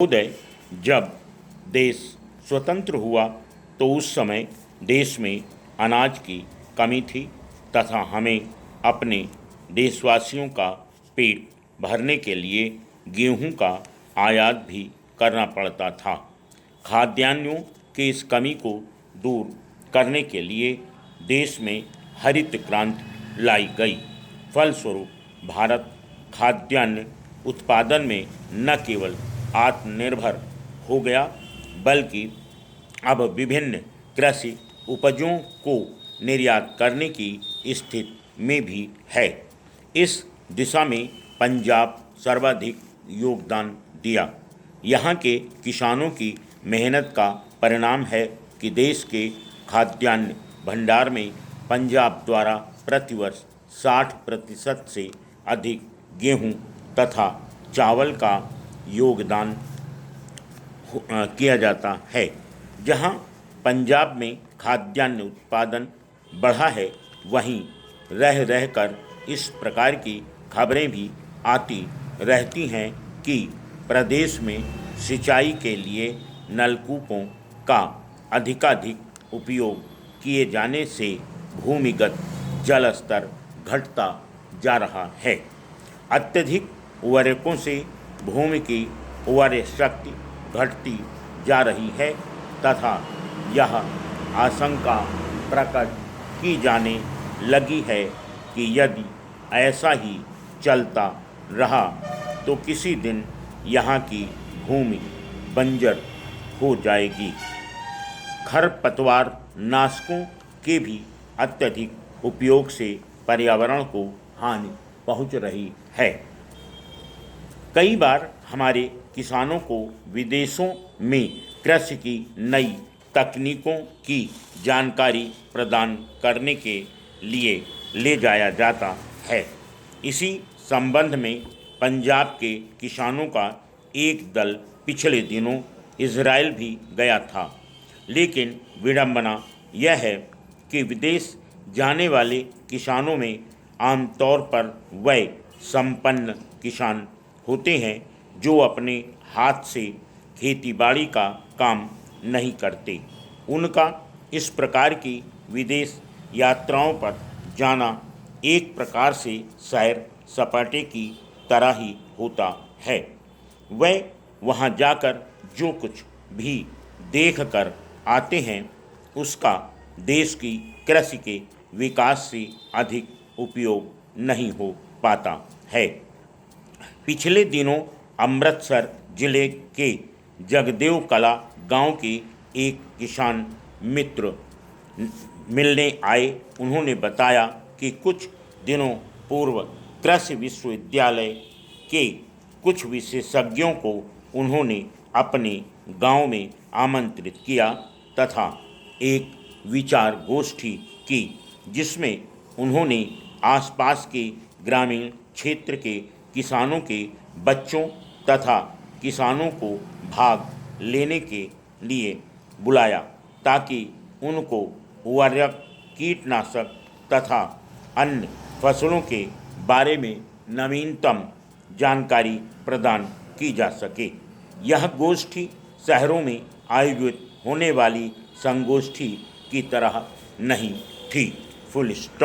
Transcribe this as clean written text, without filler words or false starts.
उदय जब देश स्वतंत्र हुआ तो उस समय देश में अनाज की कमी थी तथा हमें अपने देशवासियों का पेट भरने के लिए गेहूं का आयात भी करना पड़ता था। खाद्यान्नों की इस कमी को दूर करने के लिए देश में हरित क्रांति लाई गई। फलस्वरूप भारत खाद्यान्न उत्पादन में न केवल आत्मनिर्भर हो गया बल्कि अब विभिन्न कृषि उपजों को निर्यात करने की स्थिति में भी है। इस दिशा में पंजाब सर्वाधिक योगदान दिया। यहाँ के किसानों की मेहनत का परिणाम है कि देश के खाद्यान्न भंडार में पंजाब द्वारा प्रतिवर्ष 60% से अधिक गेहूं तथा चावल का योगदान किया जाता है। जहां पंजाब में खाद्यान्न उत्पादन बढ़ा है, वहीं रह रहकर इस प्रकार की खबरें भी आती रहती हैं कि प्रदेश में सिंचाई के लिए नलकूपों का अधिकाधिक उपयोग किए जाने से भूमिगत जल स्तर घटता जा रहा है। अत्यधिक उर्वरकों से भूमि की उर्वर शक्ति घटती जा रही है तथा यह आशंका प्रकट की जाने लगी है कि यदि ऐसा ही चलता रहा तो किसी दिन यहाँ की भूमि बंजर हो जाएगी। खरपतवार नाशकों के भी अत्यधिक उपयोग से पर्यावरण को हानि पहुँच रही है। कई बार हमारे किसानों को विदेशों में कृषि की नई तकनीकों की जानकारी प्रदान करने के लिए ले जाया जाता है। इसी संबंध में पंजाब के किसानों का एक दल पिछले दिनों इजराइल भी गया था, लेकिन विडंबना यह है कि विदेश जाने वाले किसानों में आमतौर पर वह संपन्न किसान होते हैं जो अपने हाथ से खेतीबाड़ी का काम नहीं करते। उनका इस प्रकार की विदेश यात्राओं पर जाना एक प्रकार से सैर सपाटे की तरह ही होता है। वह वहाँ जाकर जो कुछ भी देख कर आते हैं उसका देश की कृषि के विकास से अधिक उपयोग नहीं हो पाता है। पिछले दिनों अमृतसर जिले के जगदेव कला गांव के एक किसान मित्र मिलने आए। उन्होंने बताया कि कुछ दिनों पूर्व कृषि विश्वविद्यालय के कुछ विशेषज्ञों को उन्होंने अपने गांव में आमंत्रित किया तथा एक विचार गोष्ठी की, जिसमें उन्होंने आसपास के ग्रामीण क्षेत्र के किसानों के बच्चों तथा किसानों को भाग लेने के लिए बुलाया ताकि उनको उर्वरक, कीटनाशक तथा अन्य फसलों के बारे में नवीनतम जानकारी प्रदान की जा सके। यह गोष्ठी शहरों में आयोजित होने वाली संगोष्ठी की तरह नहीं थी। Full stop.